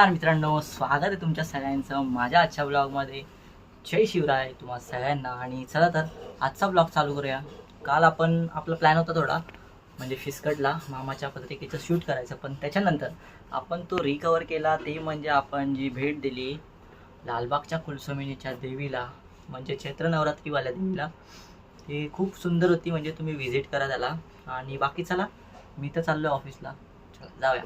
नमस्कार मित्रांनो, स्वागत आहे तुमच्या सगळ्यांचं माझ्या आजच्या ब्लॉगमध्ये. जय शिवराय तुम्हा सगळ्यांना. आणि चला तर आजचा ब्लॉग चालू करूया. काल आपला प्लॅन होता थोडा, म्हणजे फिसकटला मामाच्या पत्रिकेचं शूट करायचं, पण त्याच्यानंतर आपण तो रिकवर केला. ते म्हणजे आपण जी भेट दिली लालबागच्या कुलस्वामिनीच्या देवीला, म्हणजे चैत्र नवरात्रीवाल्या देवीला, ती खूप सुंदर होती. म्हणजे तुम्ही व्हिजिट करा त्याला. आणि बाकी चला, मी तर चाललो ऑफिसला, चला जाऊया.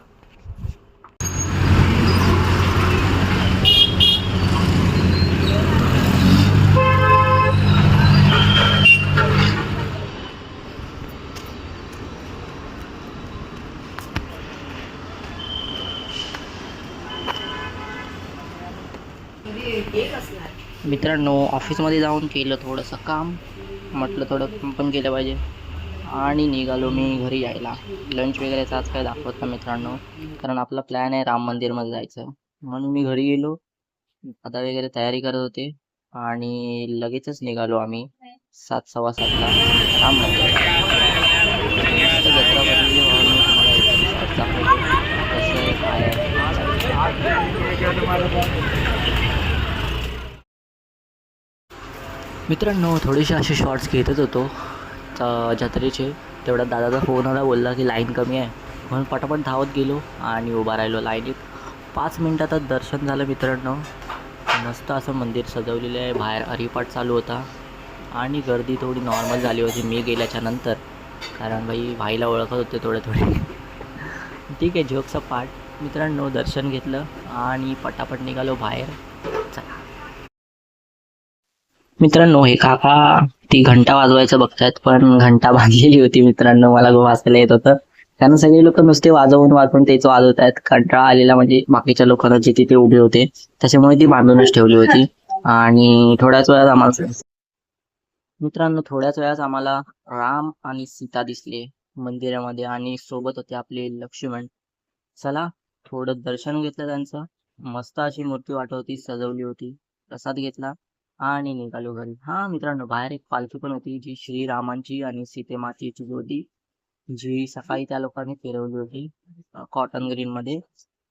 मित्रांनो, ऑफिसमध्ये जाऊन केलं थोडंसं काम, म्हटलं थोडं काम पण केलं पाहिजे, आणि निघालो मी घरी यायला. लंच वगैरेचा आज काय दाखवत ना मित्रांनो, कारण आपला प्लॅन आहे राम मंदिरमध्ये जायचं. म्हणून मी घरी गेलो, आता वगैरे तयारी करत होते, आणि लगेचच निघालो आम्ही 7:15 राम मंदिर. मस्त जत्रा भरलेली म्हणून मी तुम्हाला एकदम शॉर्ट दाखवतो कसं आहे काय आहे. मित्रांनो, थोडेसे असे शॉर्ट्स घेतच होतो जत्रेचे. तेवढ्यात दादाचा फोन आला, बोलला की लाईन कमी आहे, म्हणून पटापट धावत गेलो आणि उभा राहिलो लाईनीत. 5 मिनिटातच दर्शन झालं मित्रांनो. मस्त असं मंदिर सजवलेलं आहे. बाहेर हरिपाठ चालू होता आणि गर्दी थोडी नॉर्मल झाली होती मी गेल्याच्या नंतर, कारण भाईला ओळखत होते थोडे. ठीक आहे, जोकचा पार्ट. मित्रांनो, दर्शन घेतलं आणि पटापट निघालो बाहेर. चला मित्रांनो, हे काका ती घंटा वाजवायचं बघतायत, पण घंटा बांधलेली होती मित्रांनो. मला वाचायला येत होतं, कारण सगळे लोक नुसते वाजवून तेच वाजवत आहेत. कंटाळा आलेला म्हणजे बाकीच्या लोकांना जे तिथे उभे होते, त्याच्यामुळे ती बांधूनच ठेवली होती. आणि थोड्याच वेळात आम्हाला राम आणि सीता दिसले मंदिरामध्ये, आणि सोबत होते आपले लक्ष्मण. चला, थोडं दर्शन घेतलं त्यांचं. मस्त अशी मूर्ती वाटवती सजवली होती. प्रसाद घेतला आणि निघालो घरी. हा मित्रांनो, बाहेर एक पालखी पण होती, जी श्रीरामांची आणि सीतेमातेची होती, जी सकाळी त्या लोकांनी फिरवली होती कॉटन ग्रीन मध्ये.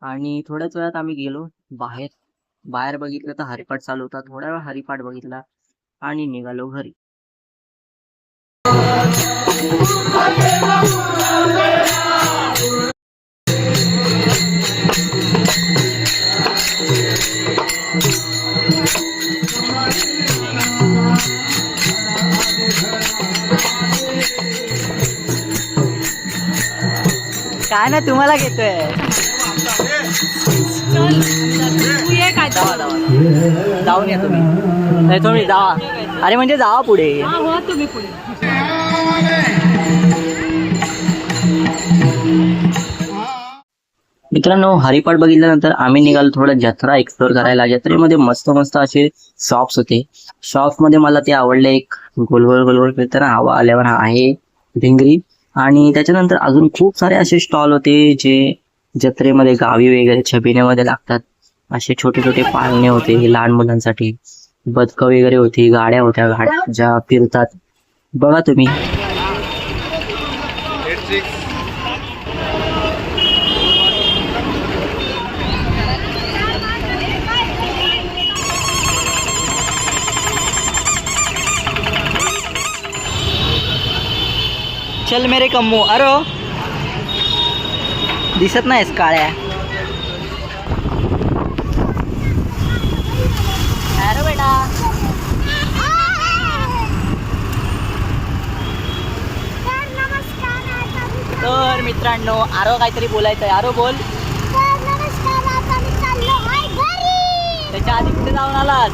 आणि थोड्याच वेळात आम्ही गेलो बाहेर बघितलं तर हरिपाठ चालू होता. थोड्या वेळ हरिपाठ बघितला आणि निघालो घरी. काय ना तुम्हाला घेतोय, जाऊन या तुम्ही जावा. अरे म्हणजे जावा पुढे. मित्रांनो, हरिपाठ बघितल्यानंतर आम्ही निघालो थोडं जत्रा एक्सप्लोर करायला. जत्रेमध्ये मस्त असे शॉप्स होते. शॉप्स मध्ये मला ते आवडले. एक गोलगोल फिरताना हवा आल्यावर आहे भिंगरी. आणि त्याच्यानंतर अजून खूप सारे असे स्टॉल होते जे जत्रेमध्ये गावी वगैरे छबिन्यामध्ये लागतात. असे छोटे पाळणे होते लहान मुलांसाठी, बदकं वगैरे होती, गाड्या ज्या फिरतात बघा तुम्ही. चल मेरे कम्मू. अरे दिसत नाहीस काळ्या. अरे बेटा, तर मित्रांनो, आरो काहीतरी बोलायचंय. आरो बोल. त्याच्या आधी कुठे जाऊन आलात?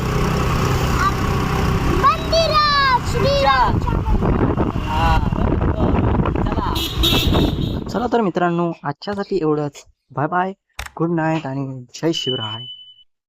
चला तर मित्रांनो, आजच्यासाठी एवढंच. बाय बाय, गुड नाईट आणि जय शिवराय.